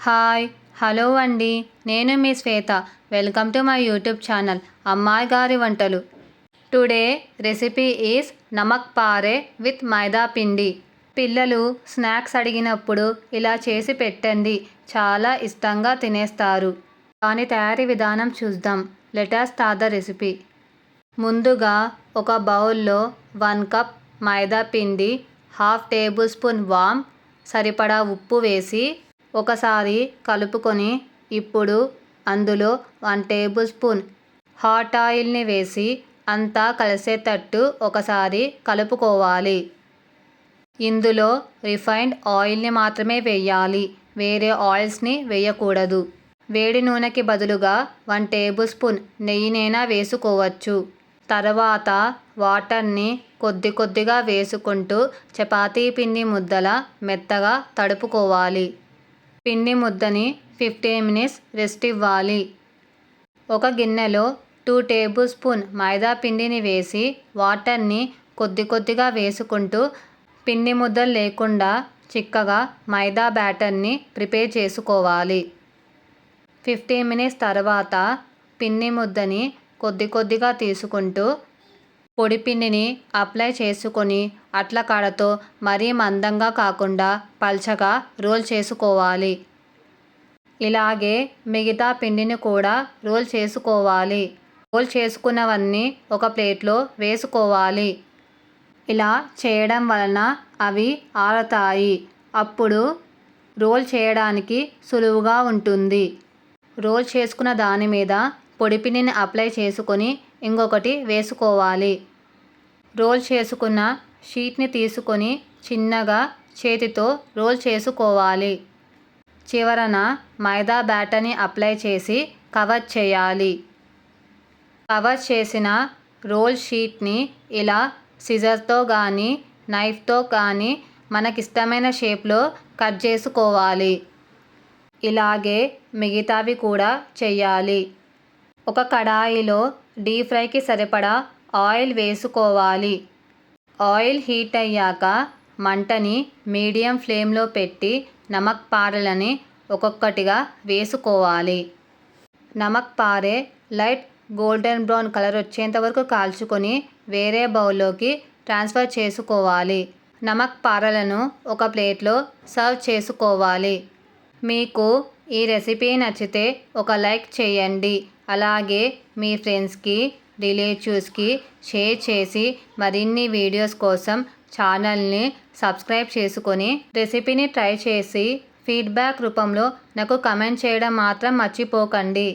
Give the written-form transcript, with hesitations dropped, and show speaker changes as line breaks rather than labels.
Hi hello అండి, నేను మీ Shweta. Welcome to my YouTube channel అమ్మాయి గారి వంటలు. టుడే రెసిపీ ఈజ్ నమక్ పారే విత్ మైదా పిండి. పిల్లలు స్నాక్స్ అడిగినప్పుడు ఇలా చేసి పెట్టండి, చాలా ఇష్టంగా తినేస్తారు. దాని తయారీ విధానం చూద్దాం. Let us start the recipe. ముందుగా ఒక బౌల్లో 1 కప్ మైదా పిండి, హాఫ్ టేబుల్ స్పూన్ వామ్, సరిపడా ఉప్పు వేసి ఒకసారి కలుపుకొని ఇప్పుడు అందులో 1 టేబుల్ స్పూన్ హాట్ ఆయిల్ని వేసి అంతా కలిసేటట్టు ఒకసారి కలుపుకోవాలి. ఇందులో రిఫైన్డ్ ఆయిల్ని మాత్రమే వేయాలి, వేరే ఆయిల్స్ని వేయకూడదు. వేడి నూనెకి బదులుగా 1 టేబుల్ స్పూన్ నెయ్యినైనా వేసుకోవచ్చు. తర్వాత వాటర్ని కొద్ది కొద్దిగా వేసుకుంటూ చపాతీ పిండి ముద్దలా మెత్తగా తడుపుకోవాలి. పిండి ముద్దని 15 minutes రెస్ట్ ఇవ్వాలి. ఒక గిన్నెలో 2 టేబుల్ స్పూన్ మైదా పిండిని వేసి వాటర్ని కొద్ది కొద్దిగా వేసుకుంటూ పిండి ముద్దలు లేకుండా చిక్కగా మైదా బ్యాటర్ని ప్రిపేర్ చేసుకోవాలి. 15 minutes తర్వాత పిండి ముద్దని కొద్ది కొద్దిగా తీసుకుంటూ పొడి పిండిని అప్లై చేసుకొని అట్ల కాడతో మరీ మందంగా కాకుండా పల్చగా రోల్ చేసుకోవాలి. ఇలాగే మిగతా పిండిని కూడా రోల్ చేసుకోవాలి. రోల్ చేసుకున్నవన్నీ ఒక ప్లేట్లో వేసుకోవాలి. ఇలా చేయడం వలన అవి ఆరతాయి, అప్పుడు రోల్ చేయడానికి సులువుగా ఉంటుంది. రోల్ చేసుకున్న దాని మీద పొడిపిండిని అప్లై చేసుకొని ఇంకొకటి వేసుకోవాలి. రోల్ చేసుకున్న షీట్ని తీసుకొని చిన్నగా చేతితో రోల్ చేసుకోవాలి. చివరన మైదా బ్యాటర్ని అప్లై చేసి కవర్ చేయాలి. కవర్ చేసిన రోల్ షీట్ని ఇలా సిజర్తో కానీ నైఫ్తో కానీ మనకిష్టమైన షేప్లో కట్ చేసుకోవాలి. ఇలాగే మిగతావి కూడా చెయ్యాలి. ఒక కడాయిలో డీప్ ఫ్రైకి సరిపడా ఆయిల్ వేసుకోవాలి. ఆయిల్ హీట్ అయ్యాక మంటని మీడియం ఫ్లేమ్లో పెట్టి నమక్ పారెలని ఒక్కొక్కటిగా వేసుకోవాలి. నమక్ పారే లైట్ గోల్డెన్ బ్రౌన్ కలర్ వచ్చేంత వరకు కాల్చుకొని వేరే బౌల్లోకి ట్రాన్స్ఫర్ చేసుకోవాలి. నమక్ పారలను ఒక ప్లేట్లో సర్వ్ చేసుకోవాలి. మీకు ఈ రెసిపీ నచ్చితే ఒక లైక్ చేయండి. అలాగే మీ ఫ్రెండ్స్కి, రిలేటివ్స్కి షేర్ చేసి మరిన్ని వీడియోస్ కోసం ఛానల్ని సబ్స్క్రైబ్ చేసుకొని రెసిపీని ట్రై చేసి ఫీడ్బ్యాక్ రూపంలో నాకు కమెంట్ చేయడం మాత్రం మర్చిపోకండి.